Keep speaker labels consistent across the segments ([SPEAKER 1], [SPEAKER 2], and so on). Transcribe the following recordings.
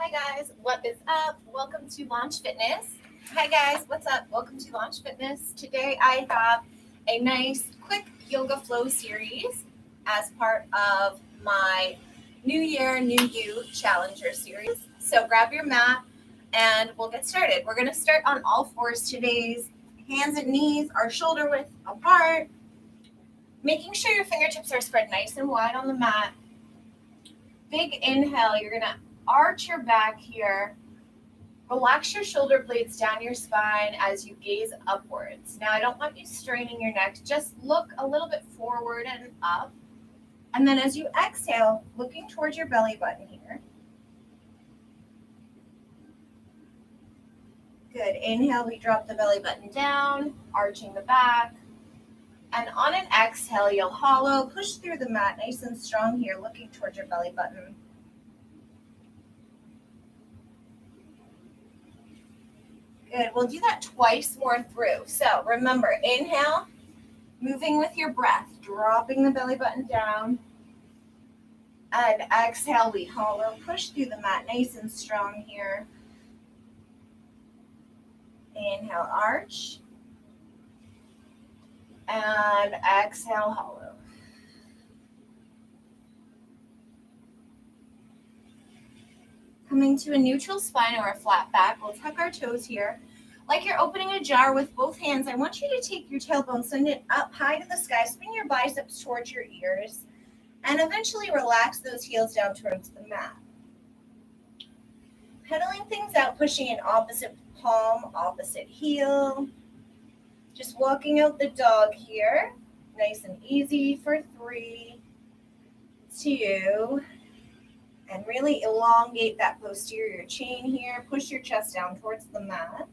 [SPEAKER 1] Hi guys, what is up? Welcome to Launch Fitness. Hi guys, what's up? Welcome to Launch Fitness. Today I have a nice quick yoga flow series as part of my New Year, New You Challenger series. So grab your mat and we'll get started. We're going to start on all fours today's hands and knees are shoulder width apart, making sure your fingertips are spread nice and wide on the mat. Big inhale, you're going to arch your back here. Relax your shoulder blades down your spine as you gaze upwards. Now, I don't want you straining your neck. Just look a little bit forward and up. And then as you exhale, looking towards your belly button here. Good. Inhale, we drop the belly button down, arching the back. And on an exhale, you'll hollow, push through the mat nice and strong here, looking towards your belly button. Good. We'll do that twice more through. So remember, inhale, moving with your breath, dropping the belly button down. And exhale, we hollow, push through the mat nice and strong here. Inhale, arch. And exhale, hollow. Coming to a neutral spine or a flat back, we'll tuck our toes here. Like you're opening a jar with both hands, I want you to take your tailbone, send it up high to the sky, spin your biceps towards your ears, and eventually relax those heels down towards the mat. Pedaling things out, pushing in opposite palm, opposite heel. Just walking out the dog here, nice and easy for 3, 2, and really elongate that posterior chain here. Push your chest down towards the mat.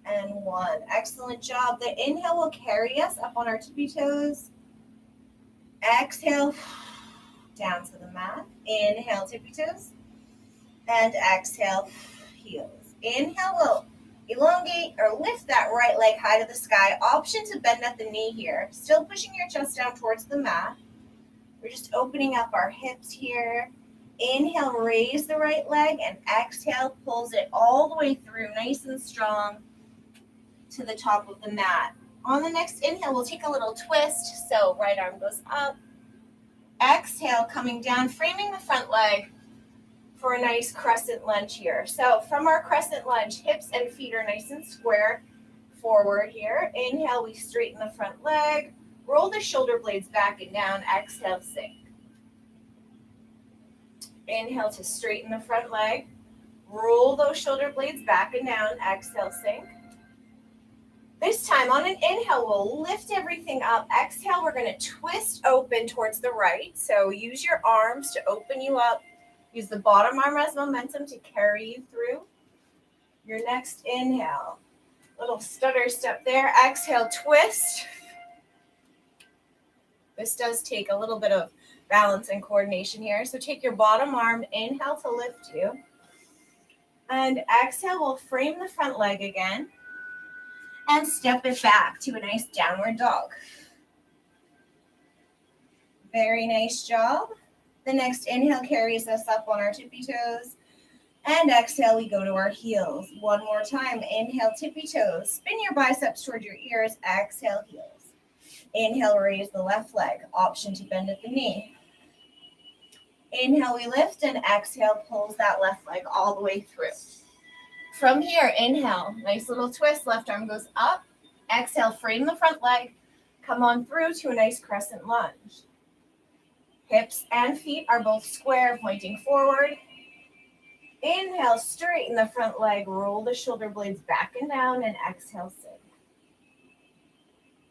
[SPEAKER 1] And 1. Excellent job. The inhale will carry us up on our tippy toes. Exhale, down to the mat. Inhale, tippy toes. And exhale, heels. Inhale will elongate or lift that right leg high to the sky. Option to bend at the knee here. Still pushing your chest down towards the mat. We're just opening up our hips here. Inhale, raise the right leg, and exhale, pulls it all the way through, nice and strong, to the top of the mat. On the next inhale, we'll take a little twist. So right arm goes up. Exhale, coming down, framing the front leg for a nice crescent lunge here. So from our crescent lunge, hips and feet are nice and square forward here. Inhale, we straighten the front leg. Roll the shoulder blades back and down. Exhale, sink. Inhale to straighten the front leg. Roll those shoulder blades back and down. Exhale, sink. This time on an inhale, we'll lift everything up. Exhale, we're going to twist open towards the right. So use your arms to open you up. Use the bottom arm as momentum to carry you through. Your next inhale. Little stutter step there. Exhale, twist. This does take a little bit of balance and coordination here. So take your bottom arm, inhale to lift you. And exhale, we'll frame the front leg again. And step it back to a nice downward dog. Very nice job. The next inhale carries us up on our tippy toes. And exhale, we go to our heels. One more time. Inhale, tippy toes. Spin your biceps toward your ears. Exhale, heels. Inhale, raise the left leg. Option to bend at the knee. Inhale, we lift, and exhale pulls that left leg all the way through. From here, inhale, nice little twist. Left arm goes up. Exhale, frame the front leg. Come on through to a nice crescent lunge. Hips and feet are both square, pointing forward. Inhale, straighten the front leg. Roll the shoulder blades back and down, and exhale, sink.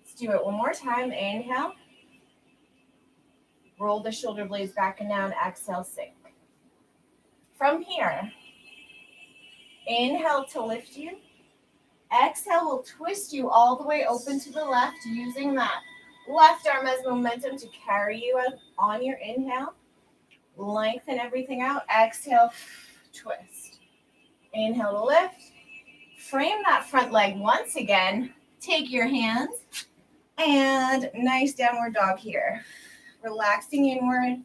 [SPEAKER 1] Let's do it one more time. Inhale. Roll the shoulder blades back and down. Exhale, sink. From here, inhale to lift you. Exhale will twist you all the way open to the left, using that left arm as momentum to carry you on your inhale. Lengthen everything out. Exhale, twist. Inhale to lift. Frame that front leg once again. Take your hands and nice downward dog here. Relaxing inward.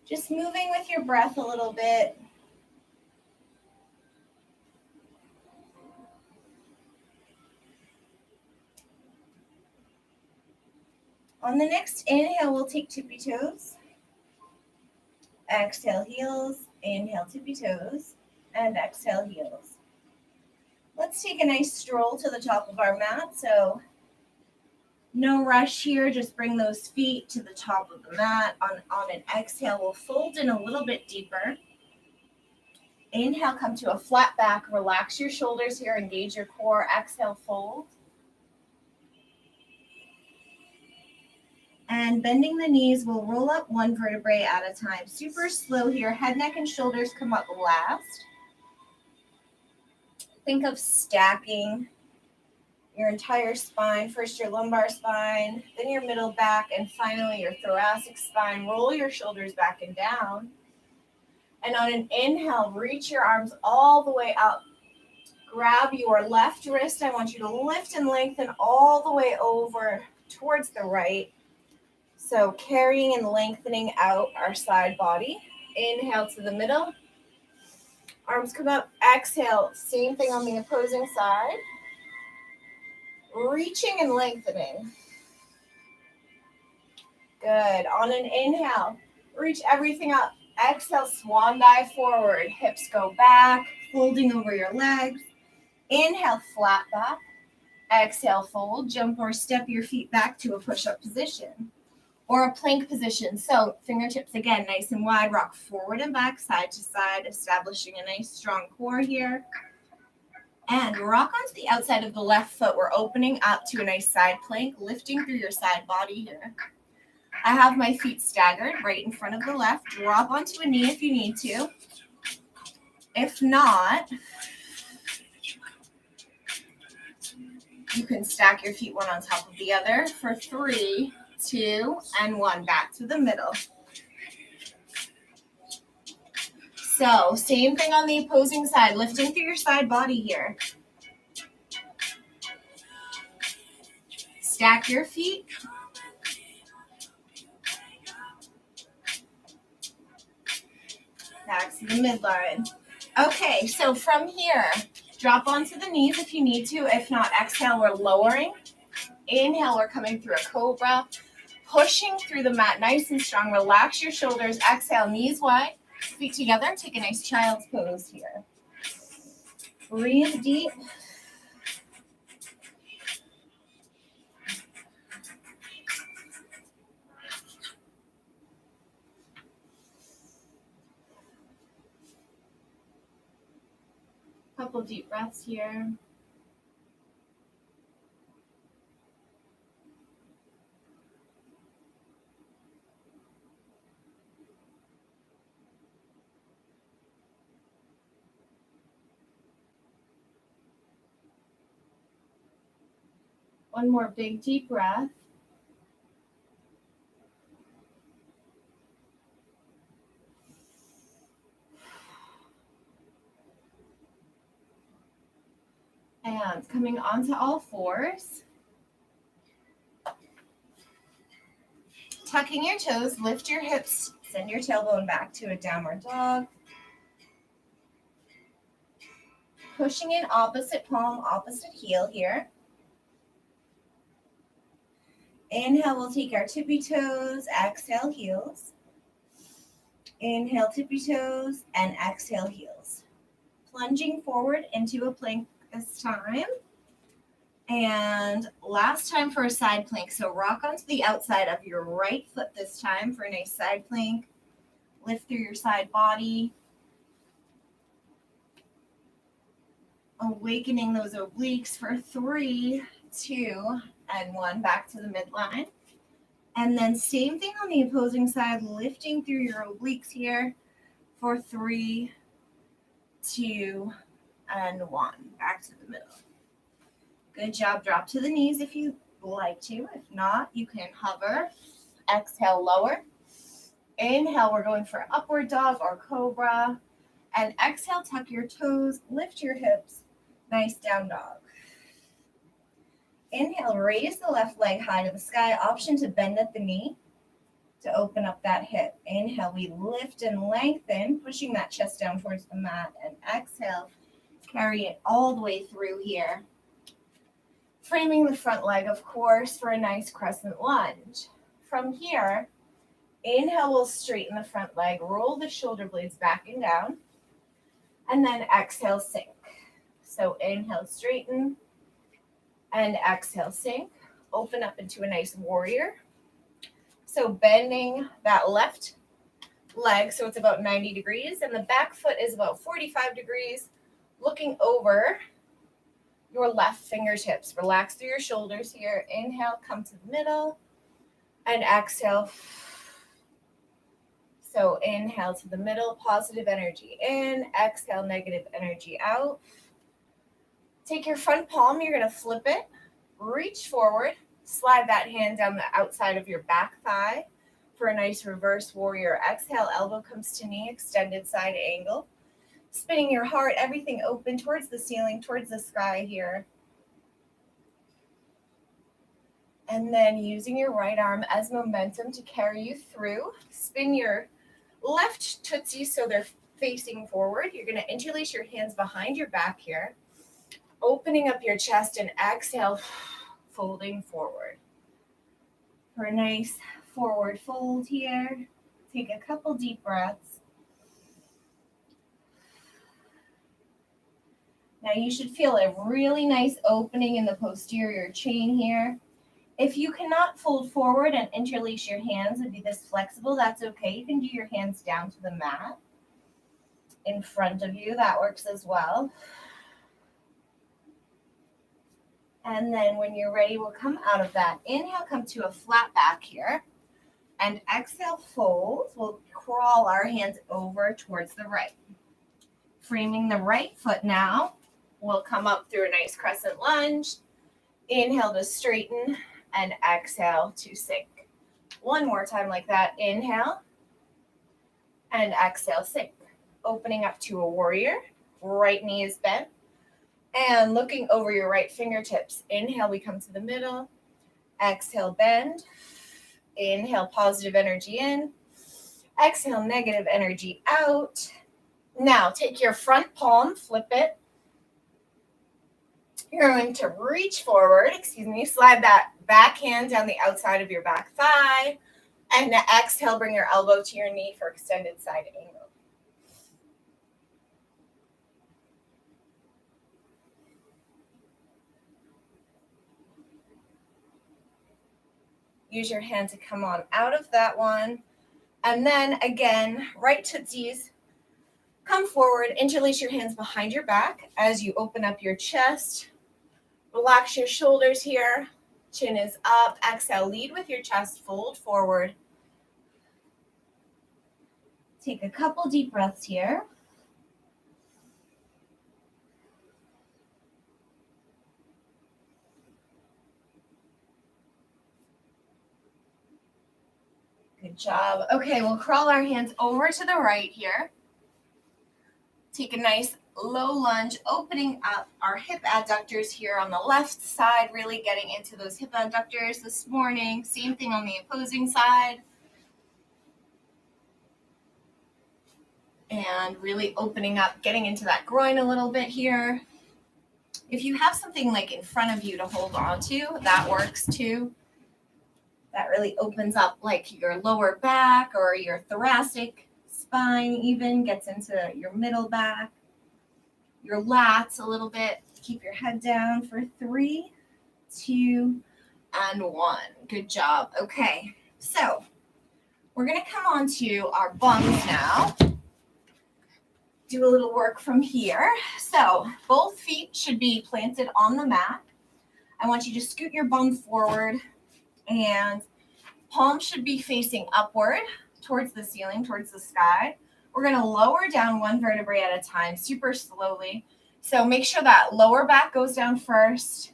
[SPEAKER 1] Just moving with your breath a little bit. On the next inhale, we'll take tippy toes. Exhale, heels. Inhale, tippy toes. And exhale, heels. Let's take a nice stroll to the top of our mat. So no rush here. Just bring those feet to the top of the mat. On an exhale, we'll fold in a little bit deeper. Inhale, come to a flat back. Relax your shoulders here. Engage your core. Exhale, fold. And bending the knees, we'll roll up one vertebrae at a time. Super slow here. Head, neck, and shoulders come up last. Think of stacking your entire spine. First your lumbar spine, then your middle back, and finally your thoracic spine. Roll your shoulders back and down. And on an inhale, reach your arms all the way up. Grab your left wrist. I want you to lift and lengthen all the way over towards the right. So carrying and lengthening out our side body. Inhale to the middle. Arms come up. Exhale. Same thing on the opposing side. Reaching and lengthening. Good. On an inhale, reach everything up. Exhale, swan dive forward. Hips go back, folding over your legs. Inhale, flat back. Exhale, fold. Jump or step your feet back to a push-up position or a plank position. So fingertips again, nice and wide. Rock forward and back, side to side, establishing a nice strong core here. And rock onto the outside of the left foot. We're opening up to a nice side plank, lifting through your side body here. I have my feet staggered right in front of the left. Drop onto a knee if you need to. If not, you can stack your feet one on top of the other for 3, 2, and 1. Back to the middle. So same thing on the opposing side, lifting through your side body here. Stack your feet. Back to the midline. Okay, so from here, drop onto the knees if you need to. If not, exhale, we're lowering. Inhale, we're coming through a cobra. Pushing through the mat nice and strong. Relax your shoulders. Exhale, knees wide. Feet together. Take a nice child's pose here. Breathe deep. Couple deep breaths here. One more big deep breath. And coming onto all fours. Tucking your toes, lift your hips, send your tailbone back to a downward dog. Pushing in opposite palm, opposite heel here. Inhale, we'll take our tippy toes, exhale, heels. Inhale, tippy toes, and exhale, heels. Plunging forward into a plank this time. And last time for a side plank. So rock onto the outside of your right foot this time for a nice side plank. Lift through your side body. Awakening those obliques for 3, 2, and 1. Back to the midline. And then same thing on the opposing side, lifting through your obliques here for 3, 2, and 1. Back to the middle. Good job. Drop to the knees if you like to. If not, you can hover. Exhale, lower. Inhale, we're going for upward dog or cobra. And exhale, tuck your toes, lift your hips. Nice down dog. Inhale, raise the left leg high to the sky. Option to bend at the knee to open up that hip. Inhale. inhale, we lift and lengthen, pushing that chest down towards the mat. And exhale, carry it all the way through here. Framing the front leg, of course, for a nice crescent lunge. From here, inhale, we'll straighten the front leg, roll the shoulder blades back and down, and then exhale, sink. So inhale, straighten, and exhale, sink. Open up into a nice warrior. So bending that left leg, so it's about 90 degrees, and the back foot is about 45 degrees, looking over your left fingertips. Relax through your shoulders here. Inhale, come to the middle, and exhale. So inhale to the middle, positive energy in, exhale, negative energy out. Take your front palm, you're going to flip it, reach forward, slide that hand down the outside of your back thigh for a nice reverse warrior. Exhale, elbow comes to knee, extended side angle. Spinning your heart, everything open towards the ceiling, towards the sky here. And then using your right arm as momentum to carry you through. Spin your left tootsie so they're facing forward. You're going to interlace your hands behind your back here. Opening up your chest and exhale, folding forward. For a nice forward fold here, take a couple deep breaths. Now you should feel a really nice opening in the posterior chain here. If you cannot fold forward and interlace your hands and be this flexible, that's okay. You can do your hands down to the mat in front of you. That works as well. And then when you're ready, we'll come out of that. Inhale, come to a flat back here. And exhale, fold. We'll crawl our hands over towards the right. Framing the right foot now. We'll come up through a nice crescent lunge. Inhale to straighten and exhale to sink. One more time like that. Inhale and exhale, sink. Opening up to a warrior. Right knee is bent. And looking over your right fingertips. Inhale, we come to the middle. Exhale, bend. Inhale, positive energy in. Exhale, negative energy out. Now, take your front palm, flip it. You're going to reach forward, slide that back hand down the outside of your back thigh. And exhale, bring your elbow to your knee for extended side angle. Use your hand to come on out of that one. And then again, right tootsies. Come forward, interlace your hands behind your back as you open up your chest. Relax your shoulders here. Chin is up. Exhale, lead with your chest, fold forward. Take a couple deep breaths here. Good job. Okay, we'll crawl our hands over to the right here. Take a nice low lunge, opening up our hip adductors here on the left side, really getting into those hip adductors this morning. Same thing on the opposing side. And really opening up, getting into that groin a little bit here. If you have something like in front of you to hold on to, that works too. That really opens up like your lower back or your thoracic spine even, gets into your middle back, your lats a little bit. Keep your head down for 3, 2, and 1. Good job. Okay, so we're going to come on to our bungs now. Do a little work from here. So both feet should be planted on the mat. I want you to scoot your bum forward and palm should be facing upward towards the ceiling, towards the sky. We're going to lower down one vertebrae at a time, super slowly. So make sure that lower back goes down first,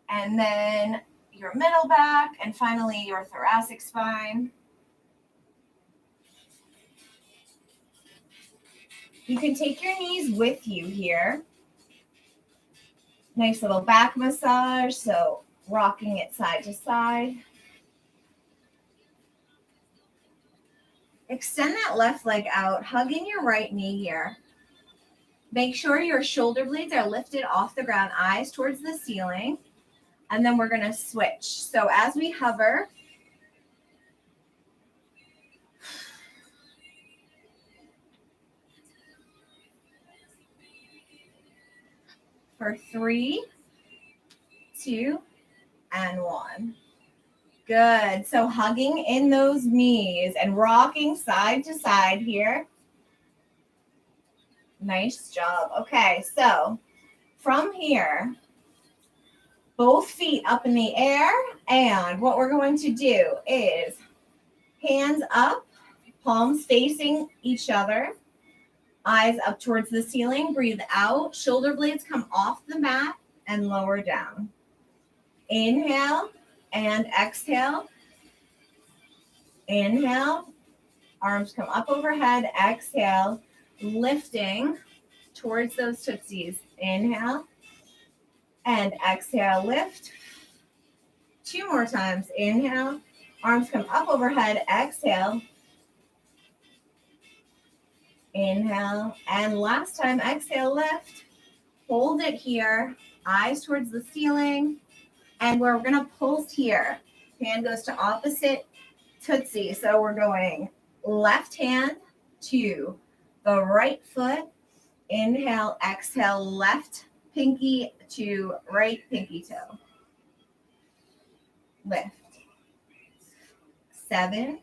[SPEAKER 1] and then your middle back, and finally your thoracic spine. You can take your knees with you here. Nice little back massage, so rocking it side to side. Extend that left leg out, hugging your right knee here. Make sure your shoulder blades are lifted off the ground, eyes towards the ceiling. And then we're going to switch. So as we hover, for 3, 2, and 1. Good. So hugging in those knees and rocking side to side here. Nice job. Okay, so from here, both feet up in the air. And what we're going to do is hands up, palms facing each other, eyes up towards the ceiling. Breathe out. Shoulder blades come off the mat and lower down. Inhale and exhale. Inhale. Arms come up overhead. Exhale. Lifting towards those tootsies. Inhale and exhale. Lift. 2 more times. Inhale. Arms come up overhead. Exhale. Inhale. And last time, exhale, lift. Hold it here. Eyes towards the ceiling. And we're going to pulse here. Hand goes to opposite tootsie. So we're going left hand to the right foot. Inhale, exhale, left pinky to right pinky toe. Lift. 7,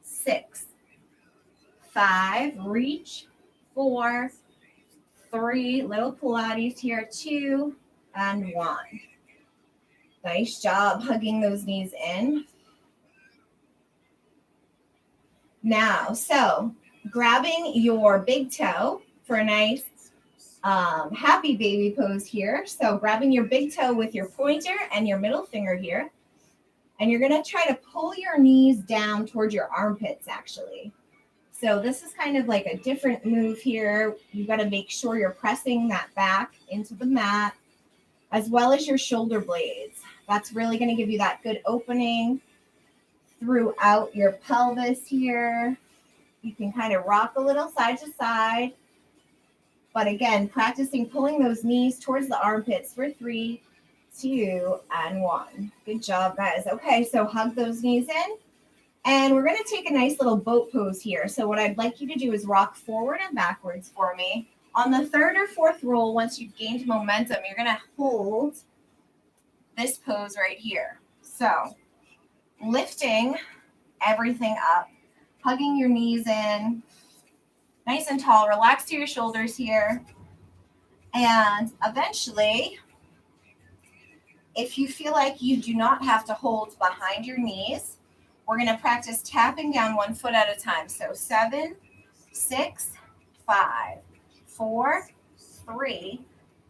[SPEAKER 1] 6, 5, reach. 4, 3, little Pilates here. 2, and 1. Nice job hugging those knees in. Now, so grabbing your big toe for a nice happy baby pose here. So grabbing your big toe with your pointer and your middle finger here. And you're going to try to pull your knees down towards your armpits, actually. So this is kind of like a different move here. You've got to make sure you're pressing that back into the mat, as well as your shoulder blades. That's really going to give you that good opening throughout your pelvis here. You can kind of rock a little side to side. But again, practicing pulling those knees towards the armpits for 3, 2, and 1. Good job, guys. Okay, so hug those knees in. And we're going to take a nice little boat pose here. So what I'd like you to do is rock forward and backwards for me. On the 3rd or 4th roll, once you've gained momentum, you're going to hold this pose right here. So lifting everything up, hugging your knees in, nice and tall. Relax to your shoulders here. And eventually, if you feel like you do not have to hold behind your knees, we're going to practice tapping down 1 foot at a time. So 7, 6, 5, 4, 3,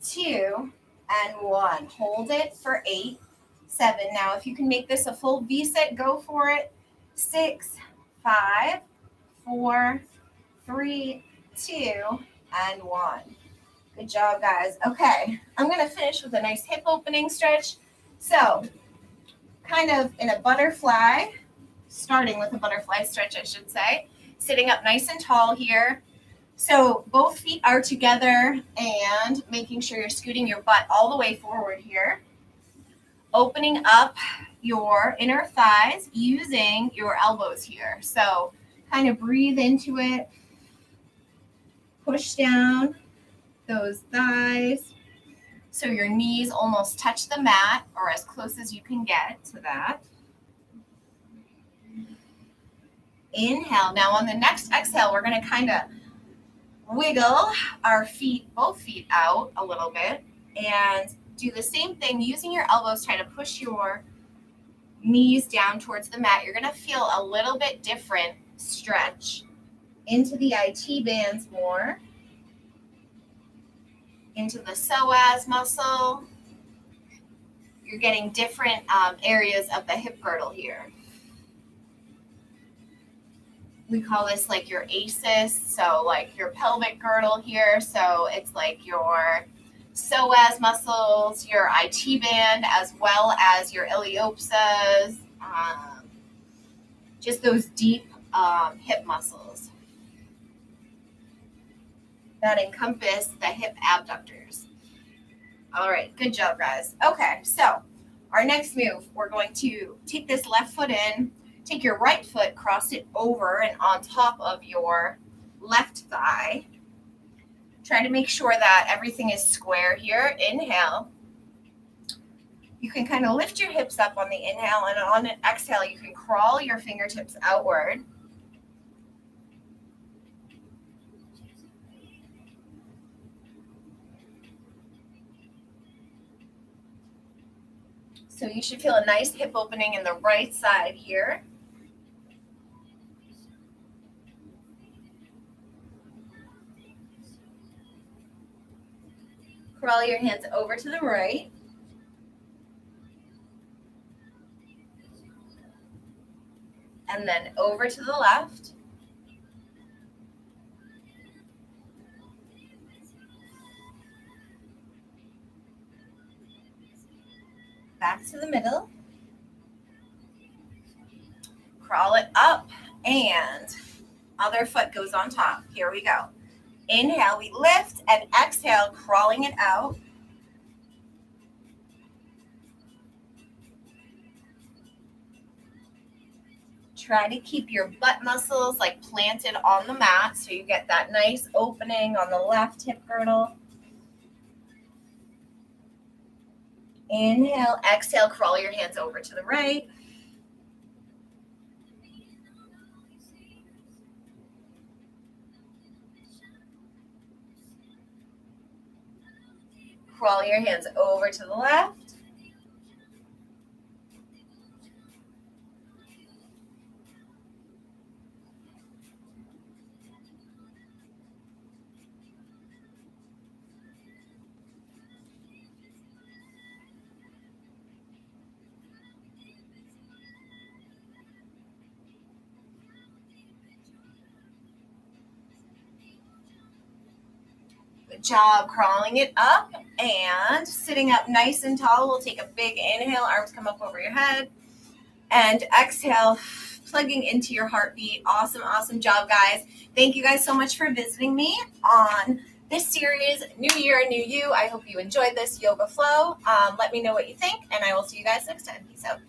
[SPEAKER 1] 2, and 1. Hold it for 8, 7. Now, if you can make this a full V sit, go for it. 6, 5, 4, 3, 2, and 1. Good job, guys. Okay, I'm going to finish with a nice hip opening stretch. So, kind of in a butterfly, starting with a butterfly stretch, I should say. Sitting up nice and tall here. So both feet are together and making sure you're scooting your butt all the way forward here. Opening up your inner thighs using your elbows here. So kind of breathe into it. Push down those thighs so your knees almost touch the mat or as close as you can get to that. Inhale. Now on the next exhale, we're going to kind of wiggle our feet, both feet out a little bit and do the same thing using your elbows. Try to push your knees down towards the mat. You're going to feel a little bit different stretch into the IT bands more, into the psoas muscle. You're getting different areas of the hip girdle here. We call this like your ACES, so like your pelvic girdle here. So it's like your psoas muscles, your IT band, as well as your iliopsoas. Just those deep hip muscles that encompass the hip abductors. All right, good job, guys. Okay, so our next move, we're going to take this left foot in, take your right foot, cross it over and on top of your left thigh. Try to make sure that everything is square here. Inhale. You can kind of lift your hips up on the inhale, and on an exhale, you can crawl your fingertips outward. So you should feel a nice hip opening in the right side here. Crawl your hands over to the right. And then over to the left. Back to the middle. Crawl it up, and other foot goes on top. Here we go. Inhale, we lift, and exhale, crawling it out. Try to keep your butt muscles like planted on the mat so you get that nice opening on the left hip girdle. Inhale, exhale, crawl your hands over to the right. Crawl your hands over to the left. Good job crawling it up and sitting up nice and tall. We'll take a big inhale, arms come up over your head, and exhale, plugging into your heartbeat. Awesome, awesome job, guys. Thank you guys so much for visiting me on this series, New Year, New You. I hope you enjoyed this yoga flow. Let me know what you think, and I will see you guys next time. Peace out.